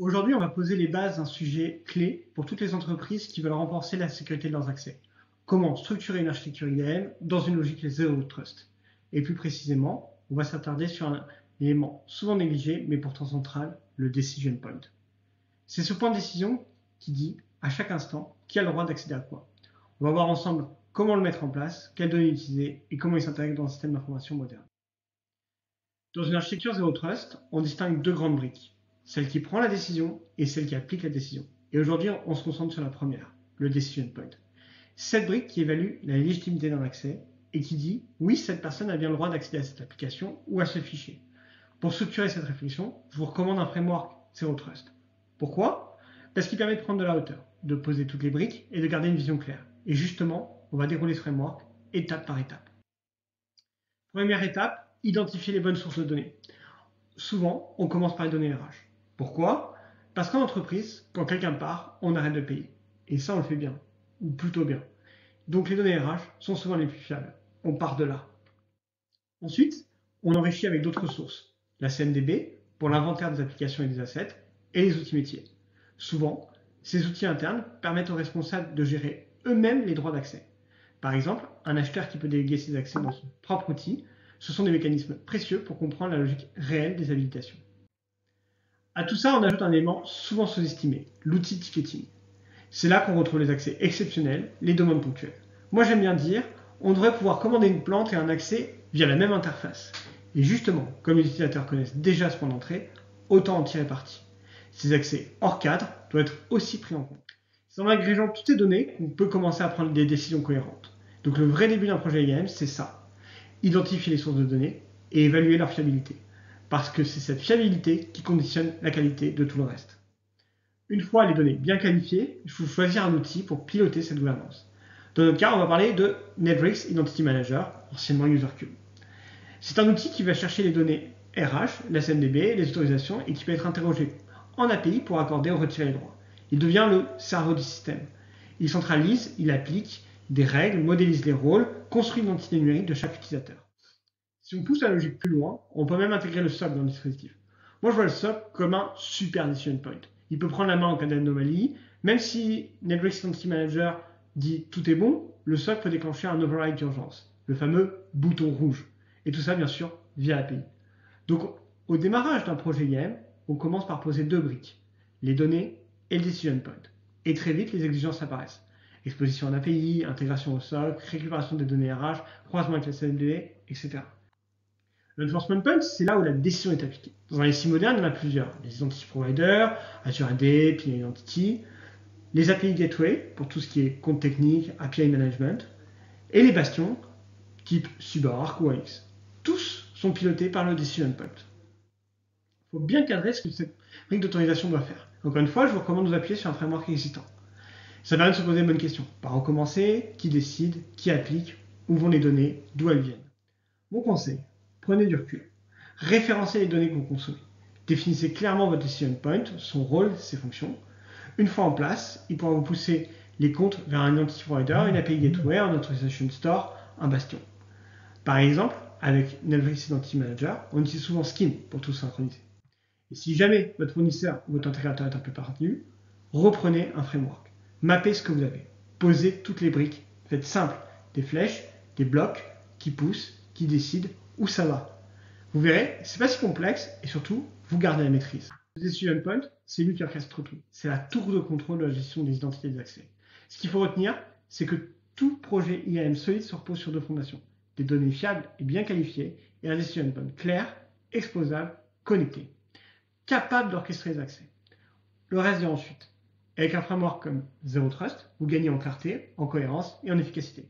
Aujourd'hui, on va poser les bases d'un sujet clé pour toutes les entreprises qui veulent renforcer la sécurité de leurs accès. Comment structurer une architecture IAM dans une logique Zero Trust. Et plus précisément, on va s'attarder sur un élément souvent négligé, mais pourtant central, le Decision Point. C'est ce point de décision qui dit, à chaque instant, qui a le droit d'accéder à quoi. On va voir ensemble comment le mettre en place, quelles données utiliser et comment il s'intègre dans un système d'information moderne. Dans une architecture Zero Trust, on distingue deux grandes briques. Celle qui prend la décision et celle qui applique la décision. Et aujourd'hui, on se concentre sur la première, le Decision Point. Cette brique qui évalue la légitimité d'un accès et qui dit « oui, cette personne a bien le droit d'accéder à cette application ou à ce fichier ». Pour structurer cette réflexion, je vous recommande un framework Zero Trust. Pourquoi? Parce qu'il permet de prendre de la hauteur, de poser toutes les briques et de garder une vision claire. Et justement, on va dérouler ce framework étape par étape. Première étape, identifier les bonnes sources de données. Souvent, on commence par les données RH. Pourquoi? Parce qu'en entreprise, quand quelqu'un part, on arrête de payer. Et ça, on le fait bien, ou plutôt bien. Donc les données RH sont souvent les plus fiables. On part de là. Ensuite, on enrichit avec d'autres sources. La CMDB, pour l'inventaire des applications et des assets, et les outils métiers. Souvent, ces outils internes permettent aux responsables de gérer eux-mêmes les droits d'accès. Par exemple, un acheteur qui peut déléguer ses accès dans son propre outil, ce sont des mécanismes précieux pour comprendre la logique réelle des habilitations. À tout ça, on ajoute un élément souvent sous-estimé, l'outil de ticketing. C'est là qu'on retrouve les accès exceptionnels, les demandes ponctuelles. Moi, j'aime bien dire, on devrait pouvoir commander une plante et un accès via la même interface. Et justement, comme les utilisateurs connaissent déjà ce point d'entrée, autant en tirer parti. Ces accès hors cadre doivent être aussi pris en compte. C'est en agrégeant toutes ces données qu'on peut commencer à prendre des décisions cohérentes. Donc le vrai début d'un projet IAM, c'est ça. Identifier les sources de données et évaluer leur fiabilité. Parce que c'est cette fiabilité qui conditionne la qualité de tout le reste. Une fois les données bien qualifiées, il faut choisir un outil pour piloter cette gouvernance. Dans notre cas, on va parler de Netbricks Identity Manager, anciennement UserCube. C'est un outil qui va chercher les données RH, la CMDB, les autorisations et qui peut être interrogé en API pour accorder ou retirer les droits. Il devient le cerveau du système. Il centralise, il applique des règles, modélise les rôles, construit l'identité numérique de chaque utilisateur. Si on pousse la logique plus loin, on peut même intégrer le SOC dans le dispositif. Moi, je vois le SOC comme un super decision point. Il peut prendre la main en cas d'anomalie. Même si Netbricks Identity Manager dit tout est bon, le SOC peut déclencher un override d'urgence, le fameux bouton rouge. Et tout ça, bien sûr, via API. Donc, au démarrage d'un projet IAM, on commence par poser deux briques, les données et le decision point. Et très vite, les exigences apparaissent. Exposition en API, intégration au SOC, récupération des données RH, croisement avec la CMDB, etc. L'enforcement point, c'est là où la décision est appliquée. Dans un SI moderne, il y en a plusieurs. Les identity providers, Azure AD, PI Identity, les API Gateway, pour tout ce qui est compte technique, API Management, et les bastions, type CyberArk ou AX. Tous sont pilotés par le Decision Point. Il faut bien cadrer ce que cette brique d'autorisation doit faire. Encore une fois, je vous recommande de vous appuyer sur un framework existant. Ça permet de se poser de bonnes questions. Par où commencer, qui décide, qui applique, où vont les données, d'où elles viennent. Mon conseil, prenez du recul. Référencez les données que vous consommez. Définissez clairement votre Decision Point, son rôle, ses fonctions. Une fois en place, il pourra vous pousser les comptes vers un identity provider, une API Gateway, un Authorization Store, un bastion. Par exemple, avec Netbricks Identity Manager, on utilise souvent Skin pour tout synchroniser. Et si jamais votre fournisseur ou votre intégrateur est un peu parvenu, reprenez un framework. Mappez ce que vous avez. Posez toutes les briques. Faites simple. Des flèches, des blocs qui poussent, qui décident où ça va. Vous verrez, c'est pas si complexe et surtout, vous gardez la maîtrise. Le Decision Point, c'est lui qui orchestre tout. C'est la tour de contrôle de la gestion des identités et des accès. Ce qu'il faut retenir, c'est que tout projet IAM solide se repose sur deux fondations. Des données fiables et bien qualifiées et un Decision Point clair, exposable, connecté, capable d'orchestrer les accès. Le reste vient ensuite. Avec un framework comme Zero Trust, vous gagnez en clarté, en cohérence et en efficacité.